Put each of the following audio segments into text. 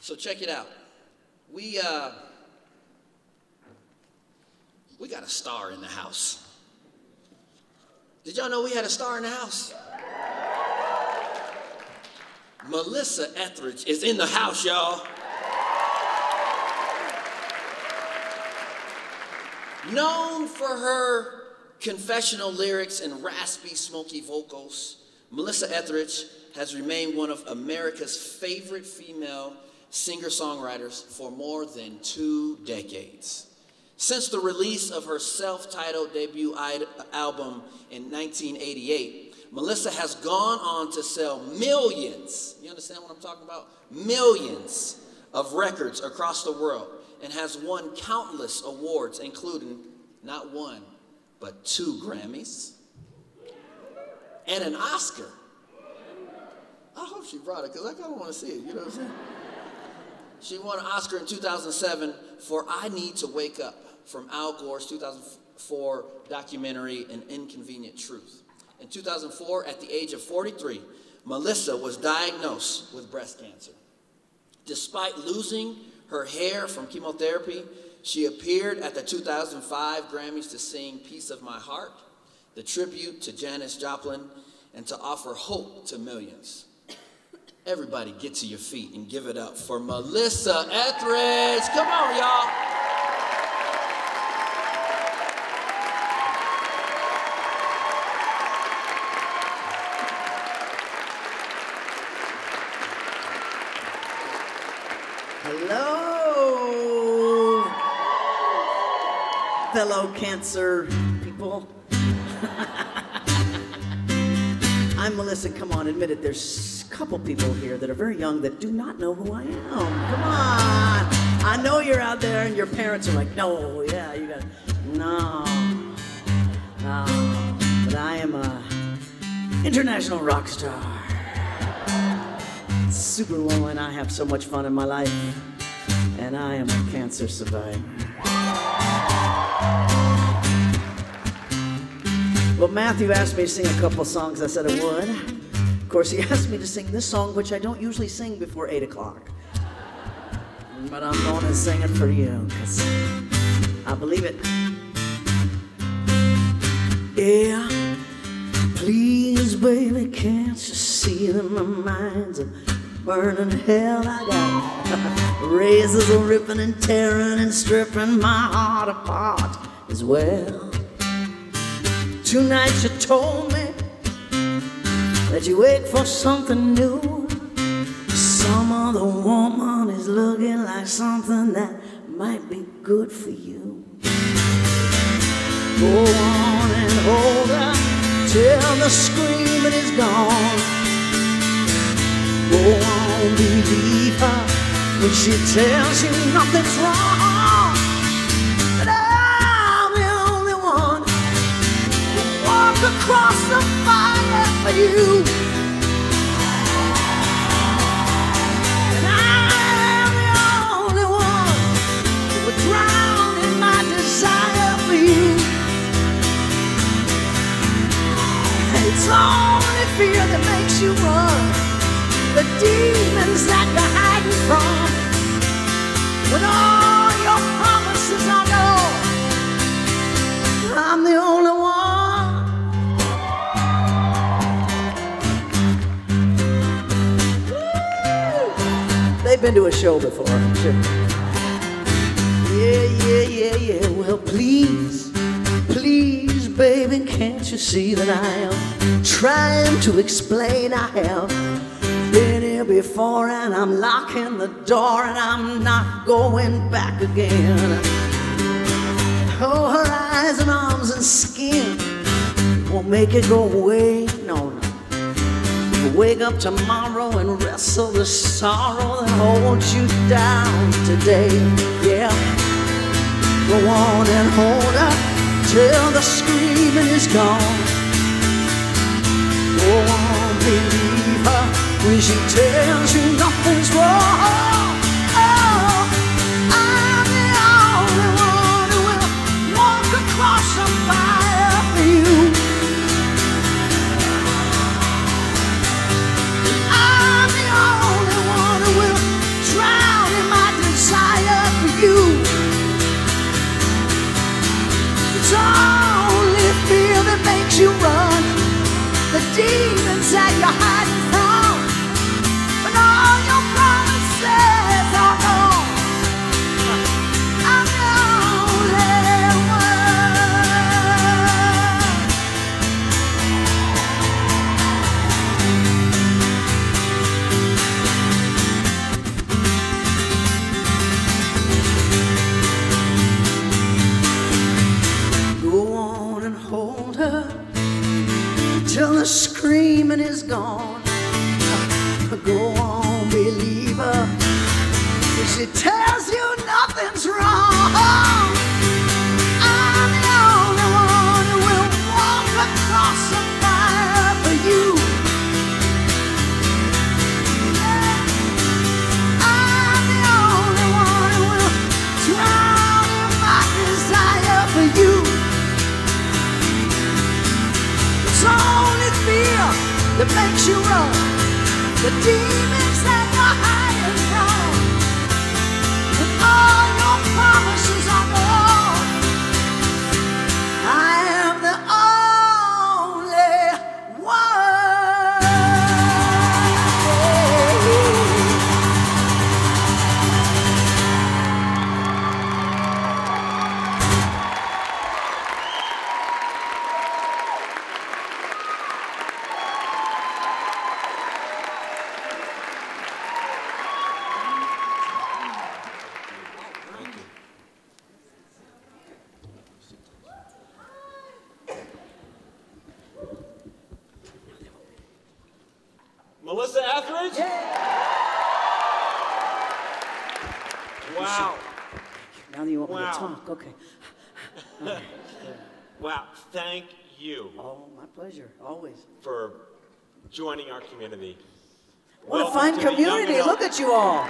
So check it out. We got a star in the house. Did y'all know we had a star in the house? Melissa Etheridge is in the house, y'all. Known for her confessional lyrics and raspy, smoky vocals, Melissa Etheridge has remained one of America's favorite female singer-songwriters for more than 2 decades. Since the release of her self-titled debut album in 1988, Melissa has gone on to sell millions, you understand what I'm talking about? Millions of records across the world, and has won countless awards, including not 1, but 2 Grammys and an Oscar. I hope she brought it, because I kind of want to see it, you know what I'm saying? She won an Oscar in 2007 for I Need to Wake Up from Al Gore's 2004 documentary, An Inconvenient Truth. In 2004, at the age of 43, Melissa was diagnosed with breast cancer. Despite losing her hair from chemotherapy, she appeared at the 2005 Grammys to sing Piece of My Heart, the tribute to Janis Joplin, and to offer hope to millions. Everybody get to your feet and give it up for Melissa Etheridge. Come on, y'all. Hello, fellow cancer people. I'm Melissa. Come on, admit it. There's a couple people here that are very young that do not know who I am. Come on. I know you're out there and your parents are like, no, yeah, you got no. But I am a international rock star. Superwoman, I have so much fun in my life, and I am a cancer survivor. Well, Matthew asked me to sing a couple songs. I said I would. Of course, he asked me to sing this song, which I don't usually sing before 8 o'clock. But I'm going to sing it for you, because I believe it. Yeah, please, baby, can't you see that my mind's a burning hell? I got razors are ripping and tearing and stripping my heart apart as well. Tonight you told me that you wait for something new. Some other woman is looking like something that might be good for you. Go on and hold her till the screaming is gone. Go on, believe her when she tells you nothing's wrong. But I'm the only one who walk across the fire for you. And I'm the only one who would drown in my desire for you. It's only fear that makes you run, the demons that you're hiding from. When all your promises are gone, I'm the only one. Woo! They've been to a show before, I'm sure. Yeah. Well, please, please, baby, can't you see that I am trying to explain? I have been here before, and I'm locking the door, and I'm not going back again. Oh, her eyes and arms and skin won't make it go away, no. You'll wake up tomorrow and wrestle the sorrow that holds you down today. Yeah, go on and hold her till the screaming is gone. Go on, believe her when she tells you nothing's wrong. Oh, I'm the only one who will walk across the fire for you. I'm the only one who will drown demon is gone. Go on, believer. She tells you nothing's wrong. I'm the only one who will walk across the fire for you. I'm the only one who will drown in my desire for you. It's only fear that makes you run. The demons that you're hiding from, and all your promises are gone. I am the only one. Melissa Etheridge? Wow. Now that you want me to talk, okay. Wow, thank you Oh, my pleasure, always. for joining our community. What a Welcome fine to the Young community, Adult- look at you all.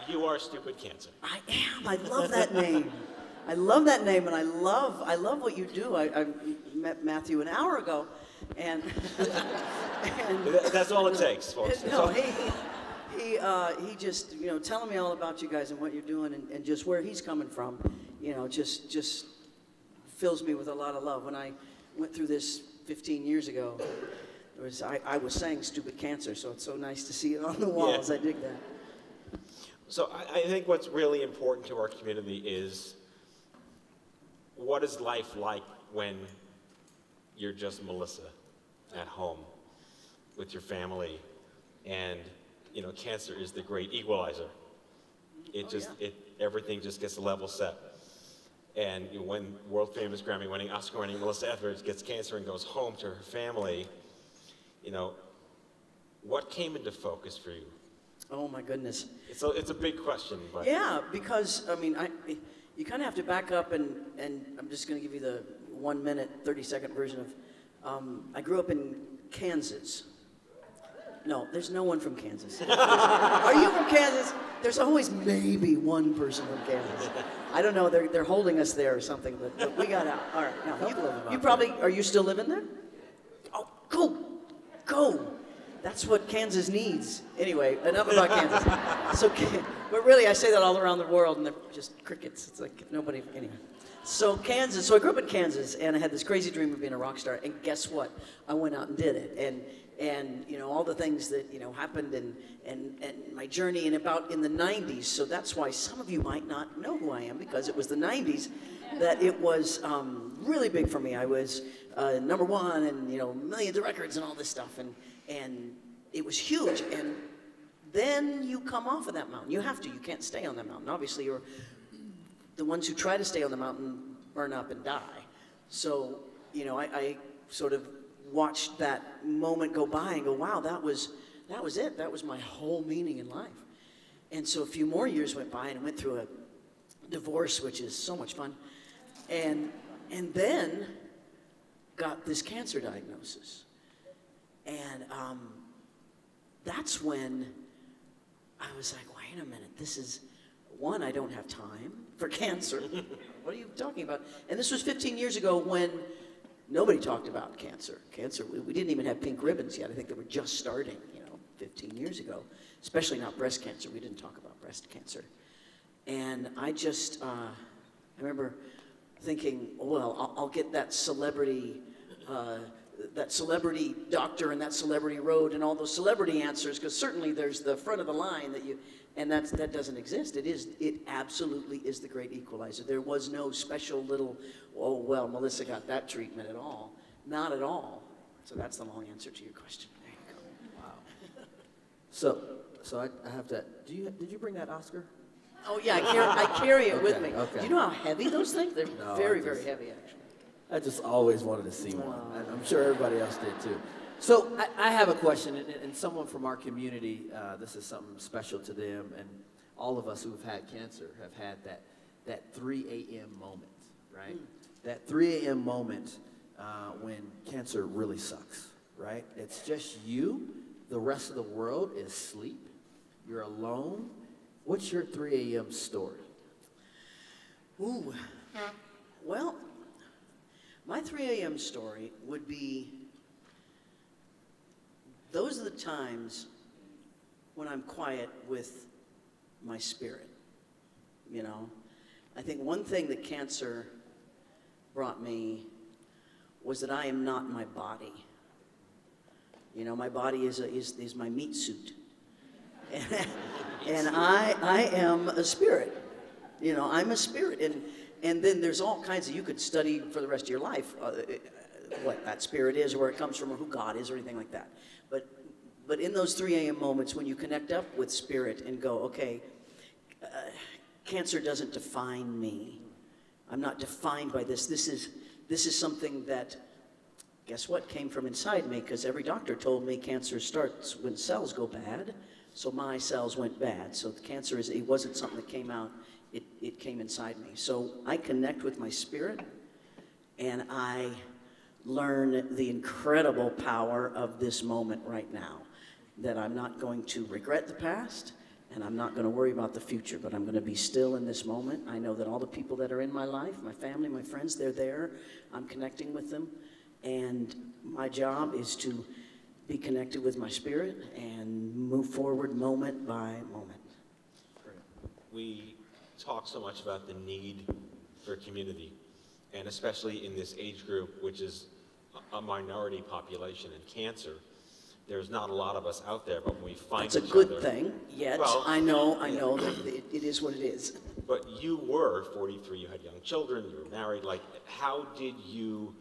You are stupid cancer. I am. I love that name. I love that name, and I love what you do. I met Matthew an hour ago, and, That's all it takes, folks. That's no, all- he just telling me all about you guys and what you're doing and just where he's coming from, just fills me with a lot of love. When I went through this 15 years ago, I was saying stupid cancer, so it's so nice to see it on the walls. Yeah. I dig that. So I think what's really important to our community is, what is life like when you're just Melissa at home with your family? And cancer is the great equalizer. Everything just gets level set. And when world famous Grammy winning, Oscar winning Melissa Etheridge gets cancer and goes home to her family, what came into focus for you? Oh my goodness. It's a big question, but Yeah, because you kind of have to back up, and I'm just going to give you the 1 minute, 30-second version of. I grew up in Kansas. No, there's no one from Kansas. Are you from Kansas? There's always maybe one person from Kansas. I don't know. They're holding us there or something, but we got out. All right, now you probably are. You still living there? Oh, go. That's what Kansas needs. Anyway, enough about Kansas. So, but really, I say that all around the world, and they're just crickets. It's like nobody, anyway. So Kansas, so I grew up in Kansas, and I had this crazy dream of being a rock star, and guess what? I went out and did it, and all the things that, happened, and my journey, and about in the 90s, so that's why some of you might not know who I am, because it was the 90s that it was really big for me. I was #1, and, millions of records and all this stuff, and it was huge. And then you come off of that mountain. You have to. You can't stay on that mountain. Obviously, the ones who try to stay on the mountain burn up and die. So, I sort of watched that moment go by and go, wow, that was it. That was my whole meaning in life. And so a few more years went by, and I went through a divorce, which is so much fun. And then got this cancer diagnosis. And that's when I was like, wait a minute, this is, one, I don't have time for cancer. What are you talking about? And this was 15 years ago when nobody talked about cancer. We didn't even have pink ribbons yet. I think they were just starting, 15 years ago, especially not breast cancer. We didn't talk about breast cancer. And I just, I remember thinking, well, I'll get that celebrity doctor and that celebrity road and all those celebrity answers, because certainly there's the front of the line and that doesn't exist. It absolutely is the great equalizer. There was no special little, oh, well, Melissa got that treatment at all. Not at all. So that's the long answer to your question. There you go. Wow. So I have to, did you bring that Oscar? Oh yeah, I carry it with me. Okay. Do you know how heavy those things? They're No, very, very heavy, actually. I just always wanted to see one. I'm sure everybody else did too. So I have a question, and someone from our community, this is something special to them, and all of us who've had cancer have had that 3 a.m. moment, right? That 3 a.m. moment when cancer really sucks, right? It's just you. The rest of the world is asleep. You're alone. What's your 3 a.m. story? Ooh. Well, my 3 a.m. story would be, those are the times when I'm quiet with my spirit, you know. I think one thing that cancer brought me was that I am not my body. You know, my body is my meat suit. And I am a spirit. You know, I'm a spirit. And then there's all kinds of, you could study for the rest of your life what that spirit is, or where it comes from, or who God is, or anything like that. But in those 3 a.m. moments when you connect up with spirit and go, okay, cancer doesn't define me. I'm not defined by this. This is something that, guess what, came from inside me, because every doctor told me cancer starts when cells go bad. So my cells went bad. So the cancer it wasn't something that came out. It came inside me. So I connect with my spirit, and I learn the incredible power of this moment right now, that I'm not going to regret the past, and I'm not going to worry about the future, but I'm going to be still in this moment. I know that all the people that are in my life, my family, my friends, they're there. I'm connecting with them, and my job is to be connected with my spirit and move forward moment by moment. We talk so much about the need for community, and especially in this age group, which is a minority population in cancer. There's not a lot of us out there, but when we find That's a each good other, thing, yet well, I know that it is what it is. But you were 43, you had young children, you were married. Like, how did you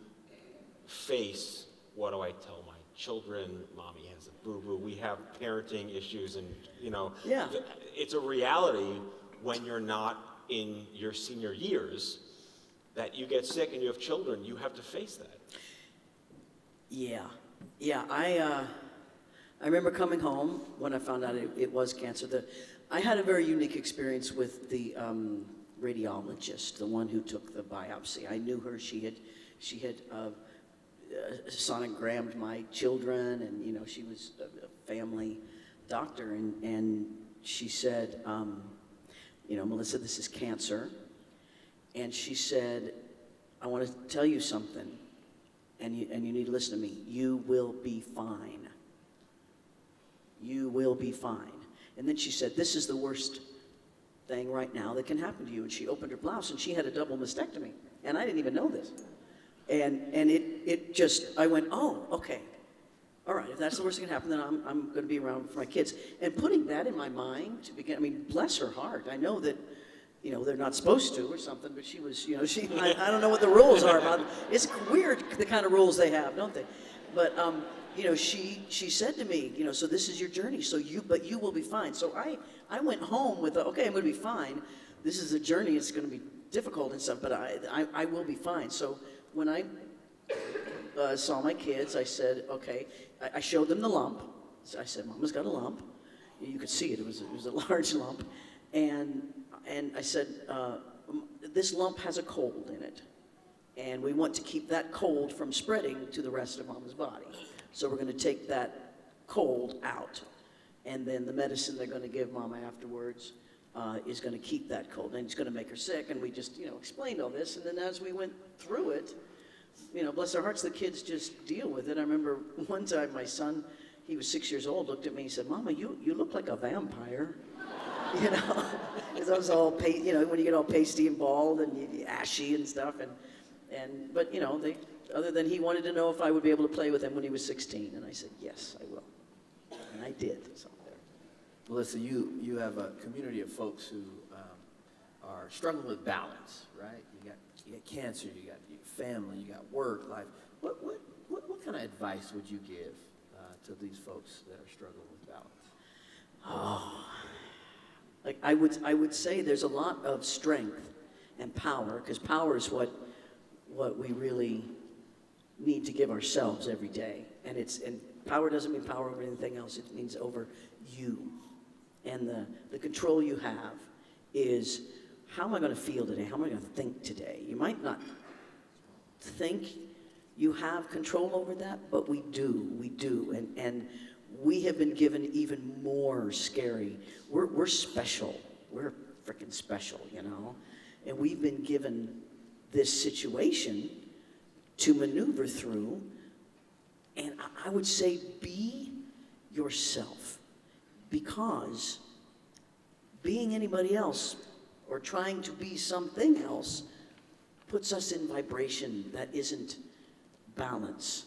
face, what do I tell my children? Mommy has a boo-boo. We have parenting issues, and, you know, Yeah. It's a reality when you're not in your senior years that you get sick and you have children. You have to face that. Yeah. I remember coming home when I found out it was cancer. I had a very unique experience with the radiologist, the one who took the biopsy. I knew her. She had sonogrammed my children, and you know, she was a family doctor, and she said, you know, Melissa, this is cancer, and she said, I want to tell you something, and you need to listen to me. You will be fine. You will be fine. And then she said, this is the worst thing right now that can happen to you. And she opened her blouse, and she had a double mastectomy. And I didn't even know this. And it just, I went, oh, okay. All right, if that's the worst thing that can happen, then I'm going to be around for my kids. And putting that in my mind to begin, I mean, bless her heart. I know that, you know, they're not supposed to or something, but she was, you know, I don't know what the rules are about it. It's weird, the kind of rules they have, don't they? But, you know, she said to me, you know, so this is your journey, but you will be fine. So I went home with, okay, I'm going to be fine. This is a journey. It's going to be difficult and stuff, but I will be fine. So when I saw my kids, I said, okay, I showed them the lump. So I said, Mama's got a lump. You could see it. It was a large lump. And I said, this lump has a cold in it. And we want to keep that cold from spreading to the rest of Mama's body. So we're going to take that cold out. And then the medicine they're going to give Mama afterwards is going to keep that cold. And it's going to make her sick. And we just, you know, explained all this. And then as we went through it, you know, bless their hearts, the kids just deal with it. I remember one time my son, he was 6 years old, looked at me and said, Mama, you look like a vampire. You know, because I was all, you know, when you get all pasty and bald and ashy and stuff. But, you know, other than he wanted to know if I would be able to play with him when he was 16. And I said, yes, I will. And I did. So there. Melissa, you have a community of folks who are struggling with balance, right? You got cancer, you got your family, you got work, life. What kind of advice would you give to these folks that are struggling with balance? Oh, like I would say there's a lot of strength and power, because power is what what we really need to give ourselves every day. And power doesn't mean power over anything else. It means over you. And the control you have is, how am I going to feel today? How am I going to think today? You might not think you have control over that, but we do. And we have been given even more scary. We're special. We're freaking special, you know? And we've been given this situation to maneuver through. And I would say, be yourself. Because being anybody else or trying to be something else puts us in vibration that isn't balance.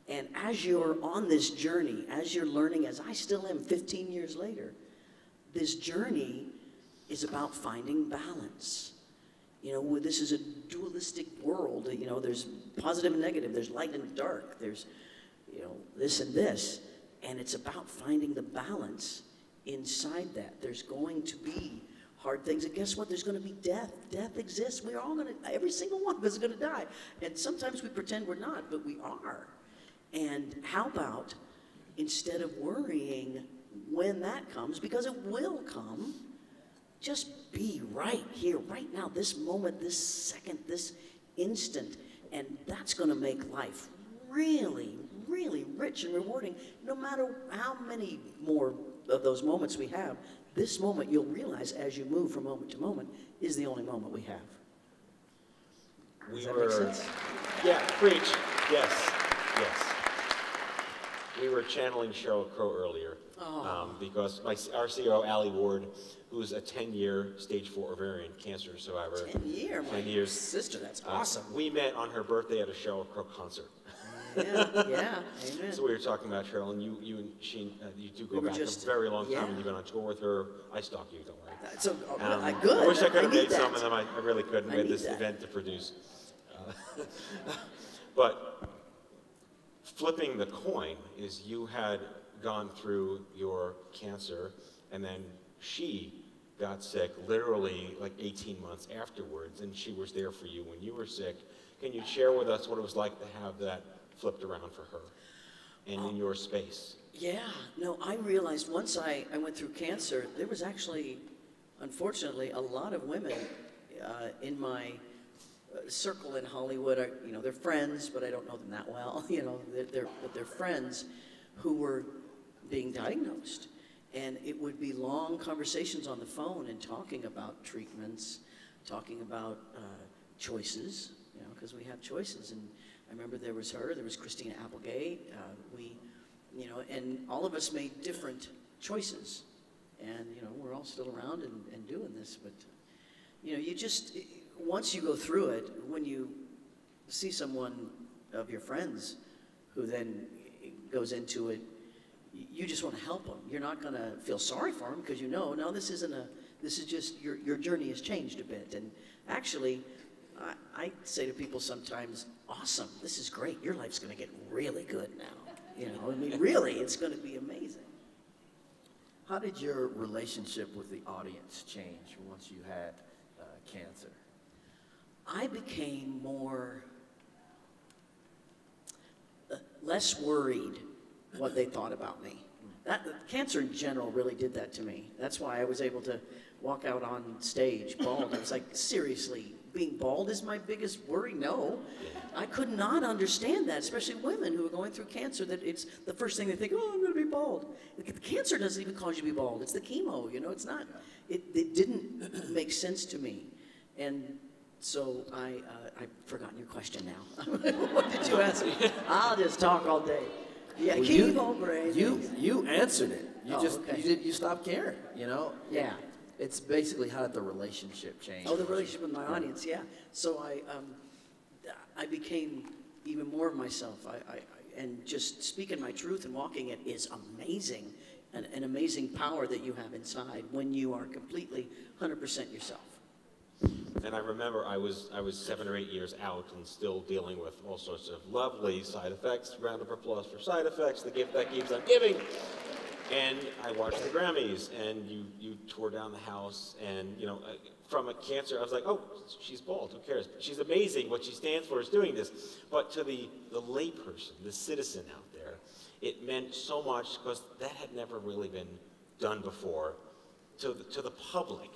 And as you're on this journey, as you're learning, as I still am 15 years later, this journey is about finding balance. You know, this is a dualistic world. You know, there's positive and negative, there's light and dark, there's, you know, this and this. And it's about finding the balance inside that. There's going to be hard things, and guess what? There's going to be death. Death exists. We're all going to, every single one of us is going to die. And sometimes we pretend we're not, but we are. And how about, instead of worrying when that comes, because it will come, just be right here, right now, this moment, this second, this instant. And that's going to make life really, really rich and rewarding. No matter how many more of those moments we have, this moment you'll realize as you move from moment to moment is the only moment we have. Does that make sense? Yeah, preach. Yes. We were channeling Sheryl Crow earlier because our CEO, Allie Ward, who's a 10-year stage 4 ovarian cancer survivor. 10 years? Sister, that's awesome. We met on her birthday at a Sheryl Crow concert. Yeah, amen. So we were talking about Sheryl, and you and she, you do go back a very long time, and you've been on tour with her. I stalk you, don't worry. So, good. I wish I could have made some of them. I really couldn't. We had this event to produce. But flipping the coin is you had gone through your cancer, and then she got sick literally like 18 months afterwards, and she was there for you when you were sick. Can you share with us what it was like to have that flipped around for her and in your space? Yeah, no, I realized once I went through cancer, there was actually, unfortunately, a lot of women in my circle in Hollywood. You know, they're friends, but I don't know them that well. You know, they're friends who were being diagnosed. And it would be long conversations on the phone and talking about treatments, talking about choices, you know, because we have choices. And I remember there was her, there was Christina Applegate, you know, and all of us made different choices. And, you know, we're all still around and doing this, but, you know, you just, once you go through it, when you see someone of your friends who then goes into it, you just want to help them. You're not going to feel sorry for them because you know, no, this is just, your journey has changed a bit. And actually, I say to people sometimes, awesome, this is great. Your life's going to get really good now. You know, I mean, really, it's going to be amazing. How did your relationship with the audience change once you had cancer? I became less worried what they thought about me. Cancer in general really did that to me. That's why I was able to walk out on stage bald. I was like, seriously, being bald is my biggest worry? No. I could not understand that, especially women who are going through cancer, that it's the first thing they think, oh, I'm going to be bald. The cancer doesn't even cause you to be bald. It's the chemo, you know, it's not. It didn't make sense to me. And so I've forgotten your question now. What did you ask me? I'll just talk all day. Yeah, well, chemo brain. You answered it. Okay. You stopped caring, you know? Yeah. It's basically how did the relationship change? Oh, the relationship with my audience, yeah. So I became even more of myself. And just speaking my truth and walking it is amazing, an amazing power that you have inside when you are completely 100% yourself. And I remember I was 7 or 8 years out and still dealing with all sorts of lovely side effects. Round of applause for side effects, the gift that keeps on giving. And I watched the Grammys, and you tore down the house, and you know, from a cancer, I was like, oh, she's bald, who cares? She's amazing, what she stands for is doing this. But to the layperson, the citizen out there, it meant so much because that had never really been done before to the public.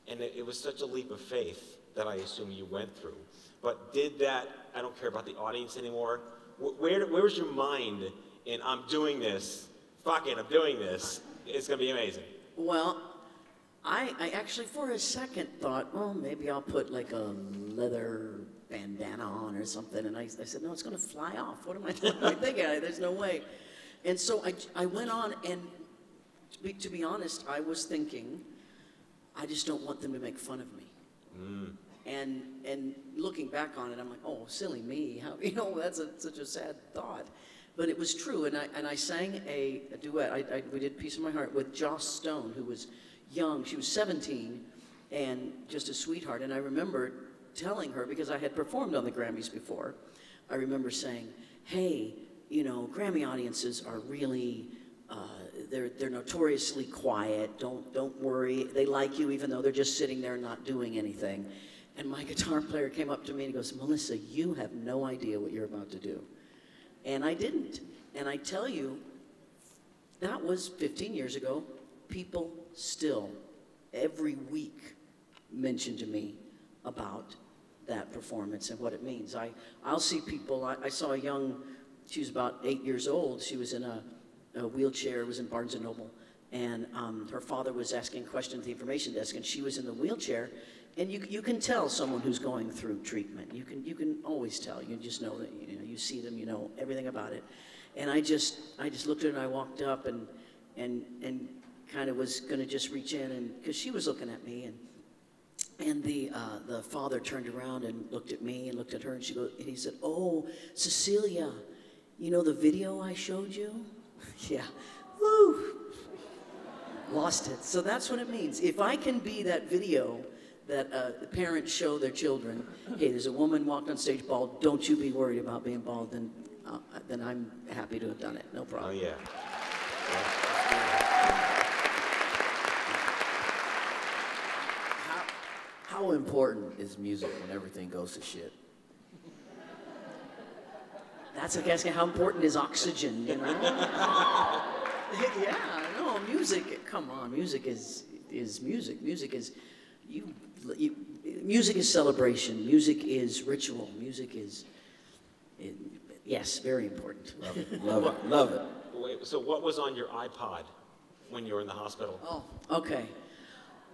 And it was such a leap of faith that I assume you went through. But did that, I don't care about the audience anymore, where's your mind in I'm doing this, fuck it, I'm doing this, it's gonna be amazing? Well, I actually for a second thought, well, maybe I'll put like a leather bandana on or something. And I said, no, it's gonna fly off. What am I thinking? There's no way. And so I went on, and to be honest, I was thinking, I just don't want them to make fun of me. And looking back on it, I'm like, oh, silly me. How, you know, that's such a sad thought. But it was true, and I sang a duet. We did Piece of My Heart with Joss Stone, who was young. She was 17 and just a sweetheart. And I remember telling her, because I had performed on the Grammys before, I remember saying, hey, you know, Grammy audiences are really, they're notoriously quiet. Don't worry. They like you even though they're just sitting there not doing anything. And my guitar player came up to me and he goes, Melissa, you have no idea what you're about to do. And I didn't. And I tell you, that was 15 years ago. People still, every week, mention to me about that performance and what it means. I'll see people, I saw a young, she was about 8 years old. She was in a wheelchair, was in Barnes & Noble. And her father was asking questions at the information desk, and she was in the wheelchair. And you can tell someone who's going through treatment. You can always tell. You just know that, you know, you see them, you know everything about it. And I just looked at her and I walked up and kind of was going to just reach in, and because she was looking at me, and the father turned around and looked at me and looked at her, and he said, oh, Cecilia, you know the video I showed you? Yeah. Woo! Lost it. So that's what it means. If I can be that video that the parents show their children, hey, there's a woman walked on stage bald, don't you be worried about being bald, then I'm happy to have done it, no problem. Oh, yeah. How important is music when everything goes to shit? That's like asking how important is oxygen, you know? Yeah, no, music, come on, music is music. Music is, music is celebration, music is ritual, music is, yes, very important. Love it, love it, love it. Wait, so what was on your iPod when you were in the hospital? Oh, okay.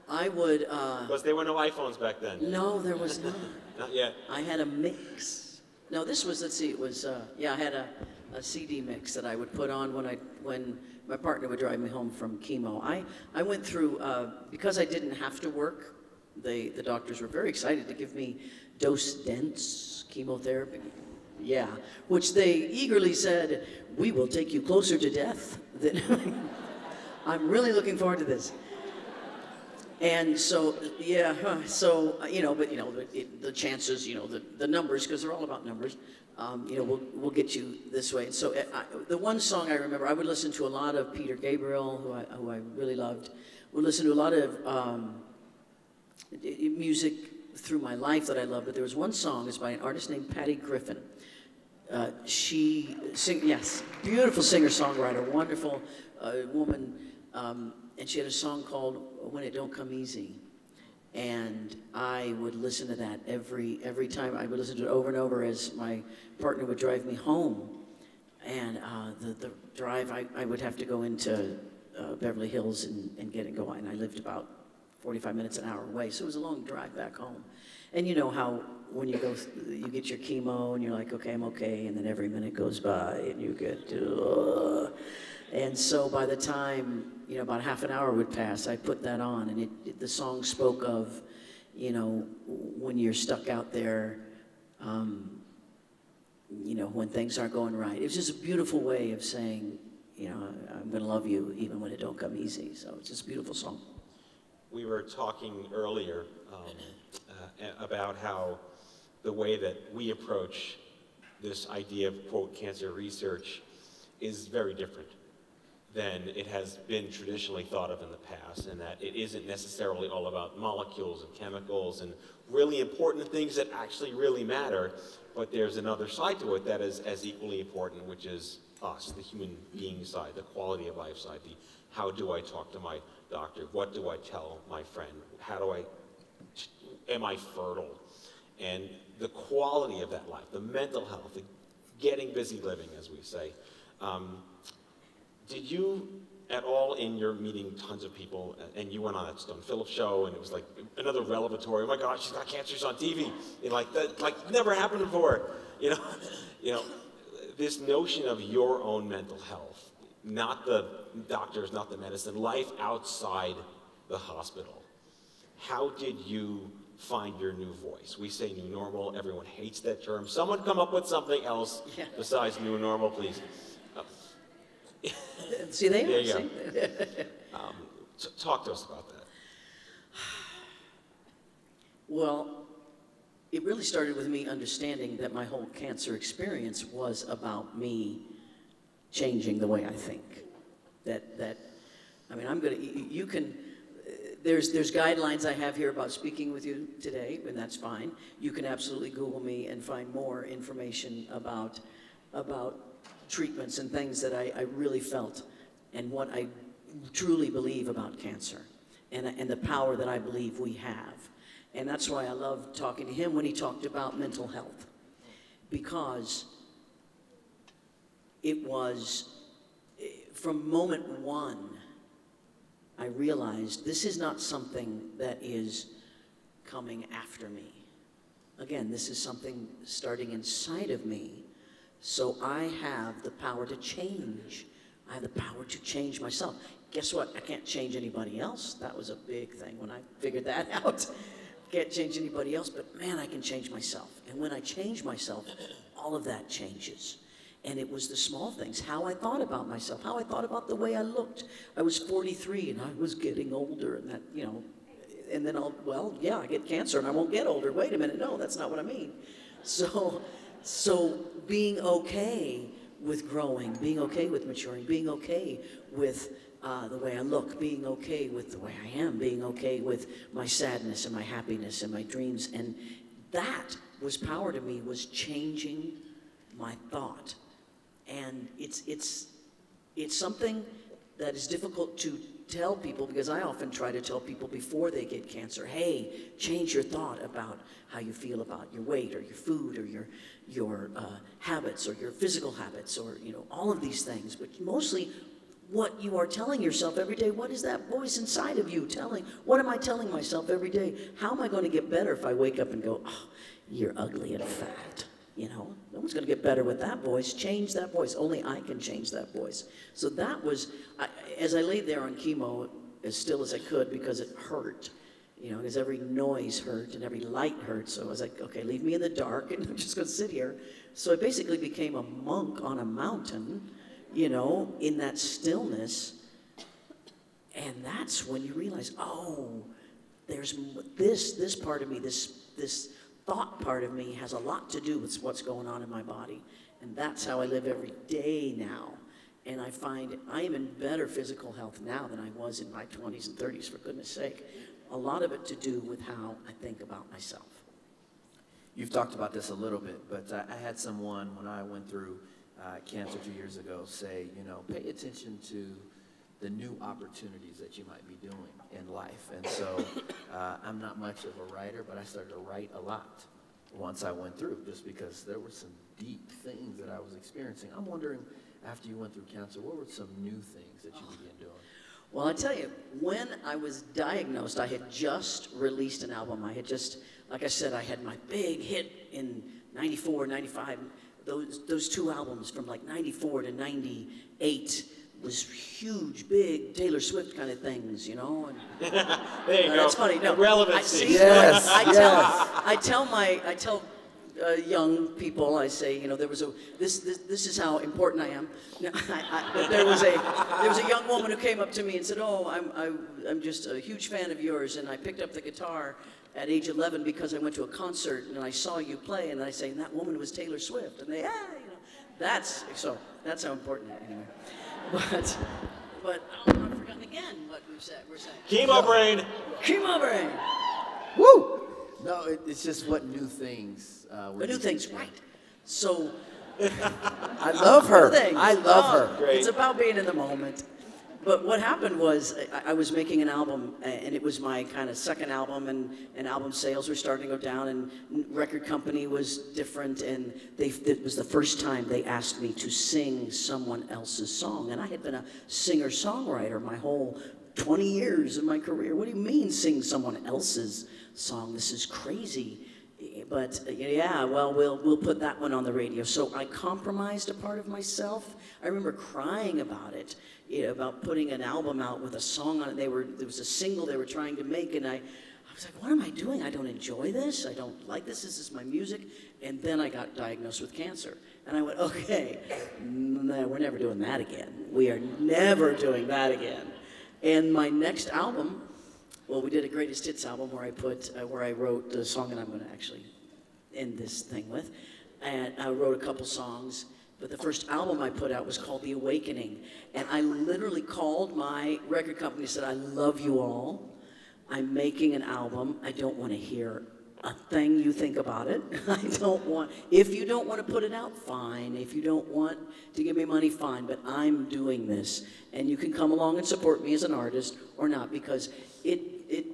I would, Because there were no iPhones back then. no, there was not. Not yet. I had a mix. No, this was, let's see, it was, yeah, I had a CD mix that I would put on when my partner would drive me home from chemo. I went through, because I didn't have to work, the doctors were very excited to give me dose-dense chemotherapy. Yeah, which they eagerly said, we will take you closer to death than, I'm really looking forward to this. And so, yeah, so, you know, but, you know, the chances, you know, the numbers, because they're all about numbers, you know, we'll get you this way. And so the one song I remember, I would listen to a lot of Peter Gabriel, who I really loved. Would listen to a lot of music through my life that I loved, but there was one song, it's by an artist named Patty Griffin. Yes, beautiful singer-songwriter, wonderful woman, and she had a song called When It Don't Come Easy. And I would listen to that every time. I would listen to it over and over as my partner would drive me home. And the drive, I would have to go into Beverly Hills and get it going. I lived about 45 minutes, an hour away, so it was a long drive back home. And you know how when you go, you get your chemo and you're like, okay, I'm okay, and then every minute goes by and you get, and so by the time, you know, about half an hour would pass, I put that on, and the song spoke of, you know, when you're stuck out there, you know, when things aren't going right. It was just a beautiful way of saying, you know, I'm gonna love you even when it don't come easy. So it's just a beautiful song. We were talking earlier about how the way that we approach this idea of, quote, cancer research is very different than it has been traditionally thought of in the past, and that it isn't necessarily all about molecules and chemicals and really important things that actually really matter, but there's another side to it that is as equally important, which is us, the human being side, the quality of life side, the how do I talk to my doctor, what do I tell my friend, am I fertile? And the quality of that life, the mental health, the getting busy living, as we say. Did you at all in your meeting tons of people, and you went on that Stone Phillips show, and it was like another revelatory, oh my God, she's got cancer, she's on TV, and like never happened before, you know, this notion of your own mental health, not the doctors, not the medicine, life outside the hospital. How did you find your new voice? We say new normal, everyone hates that term. Someone come up with something else besides new normal, please. See, there you go. Talk to us about that. Well, it really started with me understanding that my whole cancer experience was about me changing the way I think. I mean, you can, there's guidelines I have here about speaking with you today, and that's fine. You can absolutely Google me and find more information about treatments and things that I really felt and what I truly believe about cancer and the power that I believe we have. And that's why I love talking to him when he talked about mental health, because it was, from moment one, I realized this is not something that is coming after me. Again, this is something starting inside of me. So I have the power to change. I have the power to change myself. Guess what? I can't change anybody else. That was a big thing when I figured that out. Can't change anybody else, but man, I can change myself. And when I change myself, all of that changes. And it was the small things, how I thought about myself, how I thought about the way I looked. I was 43 and I was getting older, and that, you know, and then well, yeah, I get cancer and I won't get older. Wait a minute, no, that's not what I mean. So being okay with growing, being okay with maturing, being okay with the way I look, being okay with the way I am, being okay with my sadness and my happiness and my dreams. And that was power to me, was changing my thought. And it's something that is difficult to tell people, because I often try to tell people before they get cancer, hey, change your thought about how you feel about your weight or your food or your habits or your physical habits, or, you know, all of these things. But mostly what you are telling yourself every day. What is that voice inside of you telling? What am I telling myself every day? How am I going to get better if I wake up and go, oh, you're ugly and fat? You know, no one's going to get better with that voice. Change that voice. Only I can change that voice. So that was, as I laid there on chemo, as still as I could, because it hurt, you know, because every noise hurt and every light hurt. So I was like, okay, leave me in the dark and I'm just going to sit here. So I basically became a monk on a mountain, you know, in that stillness. And that's when you realize, oh, there's this part of me, this thought part of me has a lot to do with what's going on in my body. And that's how I live every day now. And I find I am in better physical health now than I was in my 20s and 30s, for goodness sake. A lot of it to do with how I think about myself. You've talked about this a little bit, but I had someone, when I went through cancer 2 years ago, say, you know, pay attention to the new opportunities that you might be doing in life. And so I'm not much of a writer, but I started to write a lot once I went through, just because there were some deep things that I was experiencing. I'm wondering, after you went through cancer, what were some new things that you began doing? Well, I tell you, when I was diagnosed, I had just released an album. I had just, like I said, I had my big hit in 94, 95. Those two albums from like 94 to 98 was huge, big Taylor Swift kind of things, you know. And, there you go. That's funny. No, relevancy. Yes. I tell young people, I say, you know, there was this is how important I am. But there was a young woman who came up to me and said, oh, I'm just a huge fan of yours, and I picked up the guitar at age 11 because I went to a concert and I saw you play, and I say, and that woman was Taylor Swift, and they, you know, that's how important, anyway. but I've forgotten again what we're saying. Chemo brain. Chemo brain. Woo! No, it's just what new things. The new things, right? So I love her. I love her. Great. it's about being in the moment. But what happened was I was making an album, and it was my kind of second album, and album sales were starting to go down, and record company was different, and it was the first time they asked me to sing someone else's song. And I had been a singer-songwriter my whole 20 years of my career. What do you mean sing someone else's song? This is crazy. But yeah, well, we'll put that one on the radio. So I compromised a part of myself. I remember crying about it, about putting an album out with a song on it. There was a single they were trying to make, and I was like, what am I doing? I don't enjoy this. I don't like this. This is my music. And then I got diagnosed with cancer. And I went, okay, no, we're never doing that again. We are never doing that again. And my next album, well, we did a greatest hits album where I wrote the song that I'm going to actually end this thing with. And I wrote a couple songs, but the first album I put out was called The Awakening. And I literally called my record company and said, I love you all. I'm making an album. I don't want to hear a thing you think about it. If you don't want to put it out, fine. If you don't want to give me money, fine. But I'm doing this. And you can come along and support me as an artist or not, because This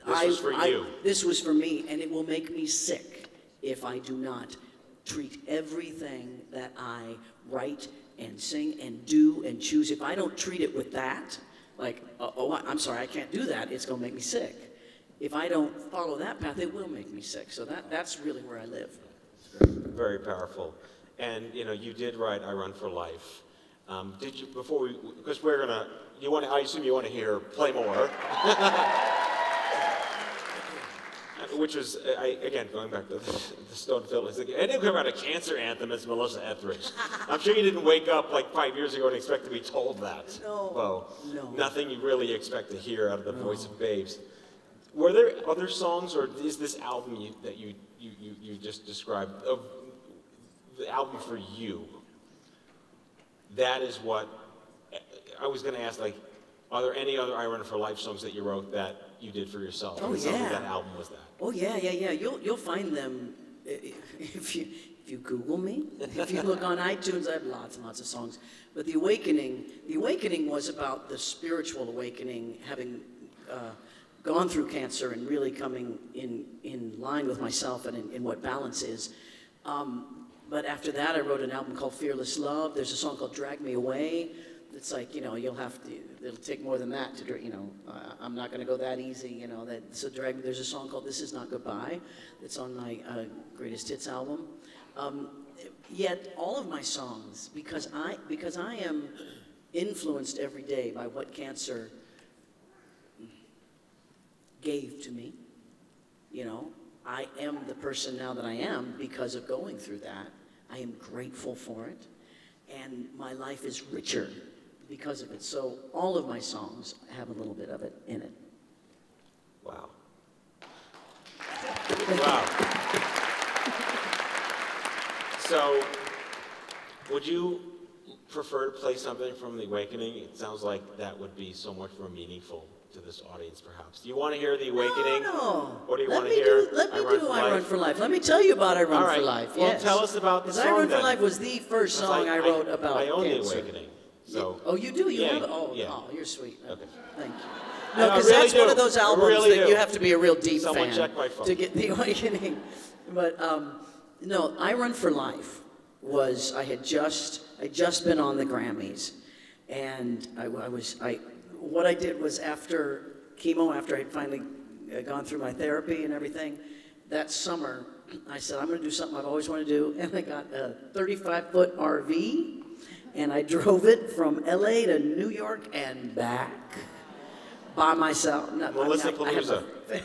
was for you. This was for me, and it will make me sick if I do not treat everything that I write and sing and do and choose. If I don't treat it with that, like, oh, I'm sorry, I can't do that, it's going to make me sick. If I don't follow that path, it will make me sick. So that's really where I live. Very powerful. And, you did write I Run for Life. Did you, because I assume you want to hear Play More. Which was, again, going back to the Stone Fiddlers, I didn't come out a cancer anthem as Melissa Etheridge. I'm sure you didn't wake up like 5 years ago and expect to be told that. No. Nothing you really expect to hear out of the voice of babes. Were there other songs, or is this album that you just described, the album for you? That is what, I was going to ask, like, are there any other I Run for Life songs that you wrote that you did for yourself? Oh, yeah. That album was that? Oh, yeah. You'll find them if you Google me. If you look on iTunes, I have lots and lots of songs. But The Awakening was about the spiritual awakening, having gone through cancer and really coming in line with myself and in what balance is. But after that, I wrote an album called Fearless Love. There's a song called Drag Me Away. It's like, it'll take more than that to, I'm not going to go that easy, there's a song called This Is Not Goodbye that's on my greatest hits album. Yet all of my songs, because I am influenced every day by what cancer gave to me, I am the person now that I am because of going through that. I am grateful for it, and my life is richer because of it. So all of my songs have a little bit of it in it. Wow. Wow. So, would you prefer to play something from The Awakening? It sounds like that would be so much more meaningful to this audience, perhaps. Do you want to hear The Awakening? No. What do you want to hear? Let me do I Run for Life. Let me tell you about I Run for Life. Well, yes. tell us about the song. I Run for then. Life was the first song I wrote about I own cancer. The Awakening. So. Oh, you do? You Yeah, have it? Oh, yeah. oh, you're sweet. Okay. Thank you. I No, because really that's one do. of those I albums really that do. you have to be a real deep Someone fan check my phone. to get The Awakening. But no, I Run for Life was I just been on the Grammys, and what I did was after chemo, after I had finally gone through my therapy and everything, that summer I said I'm going to do something I've always wanted to do, and I got a 35-foot RV. And I drove it from LA to New York and back by myself. Melissa Palooza.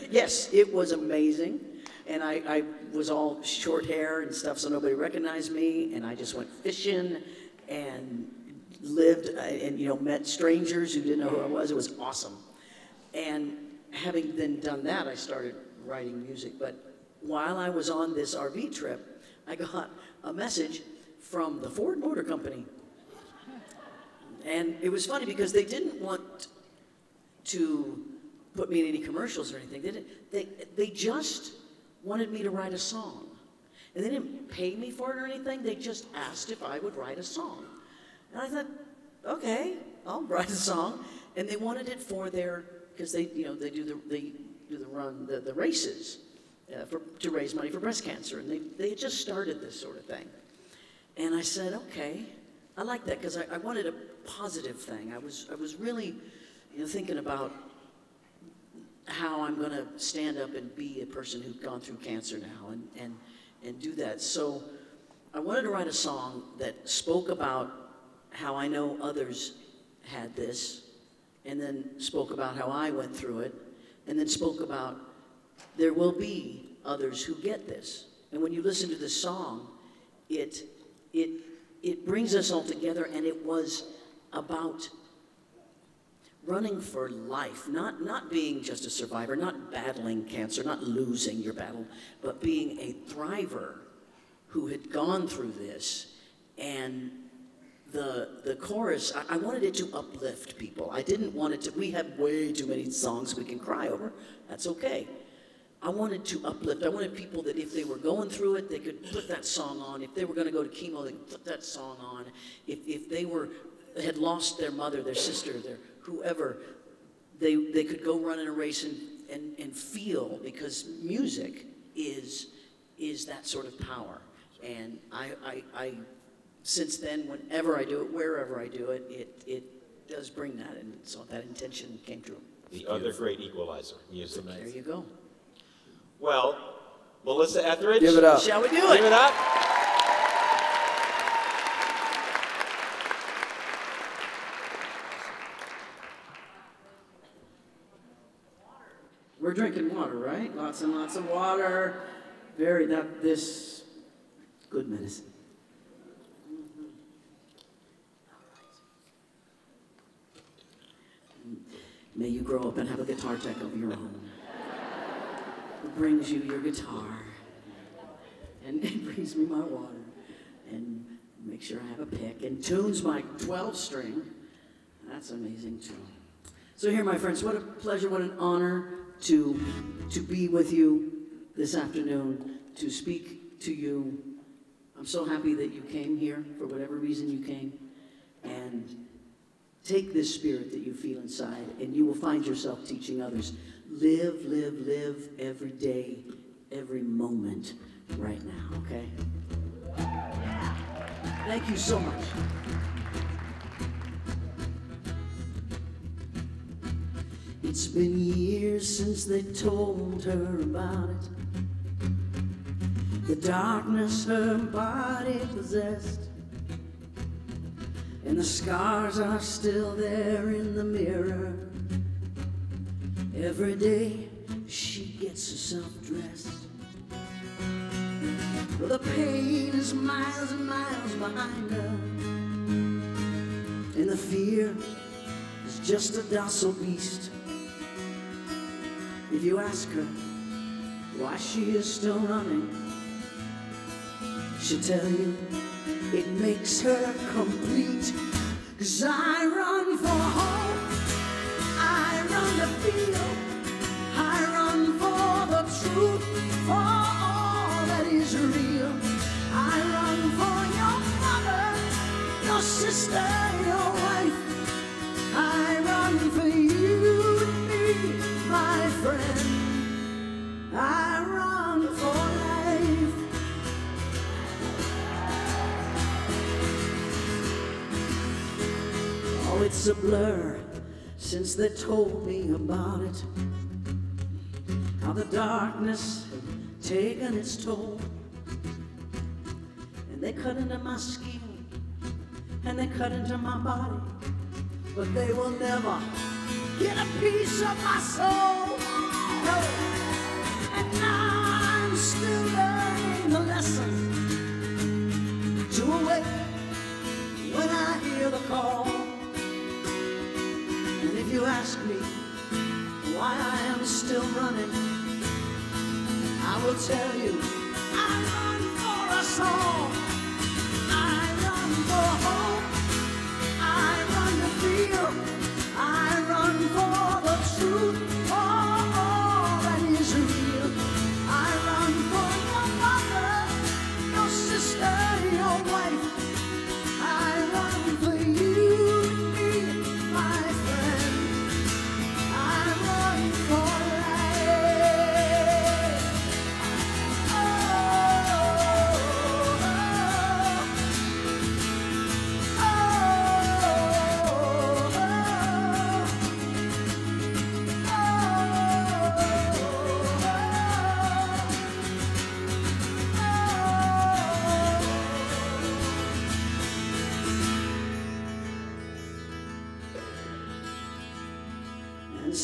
Yes, it was amazing. And I was all short hair and stuff, so nobody recognized me. And I just went fishing and lived and met strangers who didn't know who I was. It was awesome. And having then done that, I started writing music. But while I was on this RV trip, I got a message from the Ford Motor Company. And it was funny because they didn't want to put me in any commercials or anything. They just wanted me to write a song. And they didn't pay me for it or anything. They just asked if I would write a song. And I thought, okay, I'll write a song. And they wanted it for their, because they do the races to raise money for breast cancer. And they had just started this sort of thing. And I said, okay, I like that because I wanted a positive thing. I was really thinking about how I'm going to stand up and be a person who's gone through cancer now and do that. So I wanted to write a song that spoke about how I know others had this, and then spoke about how I went through it, and then spoke about there will be others who get this. And when you listen to this song, it brings us all together, and it was about running for life, not being just a survivor, not battling cancer, not losing your battle, but being a thriver who had gone through this. And the chorus, I wanted it to uplift people. I didn't want it to, we have way too many songs we can cry over. That's okay. I wanted to uplift. I wanted people that if they were going through it, they could put that song on. If they were going to go to chemo, they could put that song on. If they had lost their mother, their sister, their whoever, they could go run in a race and feel, because music is that sort of power. And I since then, whenever I do it, wherever I do it, it does bring that, and so that intention came true. The other great equalizer, music. There you go. Well, Melissa Etheridge. Give it up. Shall we do it? Give it up. We're drinking water, right? Lots and lots of water. This good medicine. May you grow up and have a guitar tech of your own. Who brings you your guitar, and it brings me my water, and make sure I have a pick, and tunes my 12-string. That's amazing too. So here, my friends, what a pleasure, what an honor to be with you this afternoon, to speak to you. I'm so happy that you came here for whatever reason you came, and take this spirit that you feel inside, and you will find yourself teaching others. Live, live, live every day, every moment right now, okay? Thank you so much. It's been years since they told her about it. The darkness her body possessed, and the scars are still there in the mirror. Every day she gets herself dressed. Well, the pain is miles and miles behind her, and the fear is just a docile beast. If you ask her why she is still running, she'll tell you it makes her complete. 'Cause I run for hope, I run to feel, I run for the truth, for all that is real. I run for your mother, your sister, your wife. I run for you and me, my friend. I run for life. Oh, it's a blur since they told me about it, how the darkness had taken its toll. And they cut into my skin, and they cut into my body, but they will never get a piece of my soul. No. And now I'm still learning the lesson, to awake when I hear the call. And if you ask me why I am still running, I will tell you I run for us all. I run for hope, I run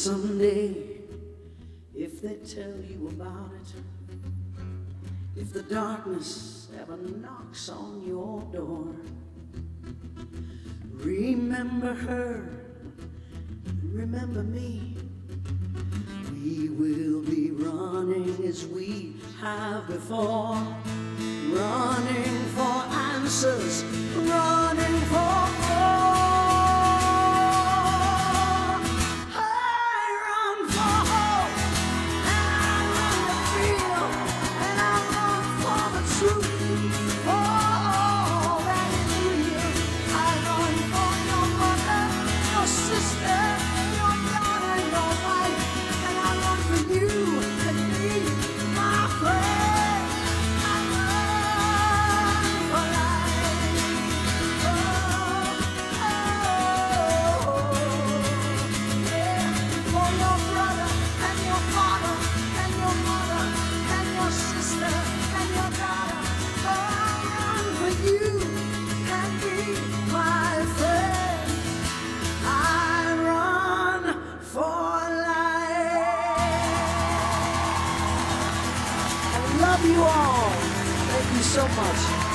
someday, if they tell you about it, if the darkness ever knocks on your door, remember her, remember me. We will be running as we have before, running for answers, running for more. I run for hope, and I run to feel, and I run for the truth. Oh, that is real. I run for your mother, your sister, your daughter, your wife, and I run for you to be my friend. I run for life. Yeah. For your brother and your father and your mother and your sister and your daughter. I run for you and be my friend. I run for life. I love you all. Thank you so much.